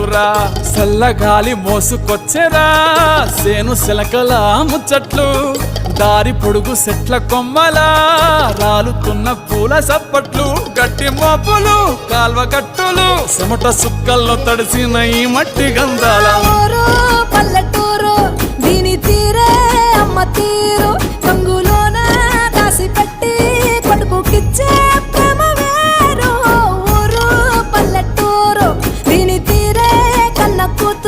ఊరా చల్లగాలి మోసుకొచ్చెరా సేను శిలకల ముచ్చట్లు దారి పొడుగు సెట్ల కొమ్మలా రాలుతున్న పూల సప్పట్లు గట్టి మోపులు కాల్వ గట్టులు చెమట సుక్కల్లో తడిసిన ఈ మట్టి గంధాల పల్లెటూరు దీని తీరే అమ్మ తీరు రంగులోన దాసి పెట్టి కొడుకుకిచ్చే ప్రేమ వేరు ఊరు పల్లెటూరు దీని తీరే కన్న కూతురు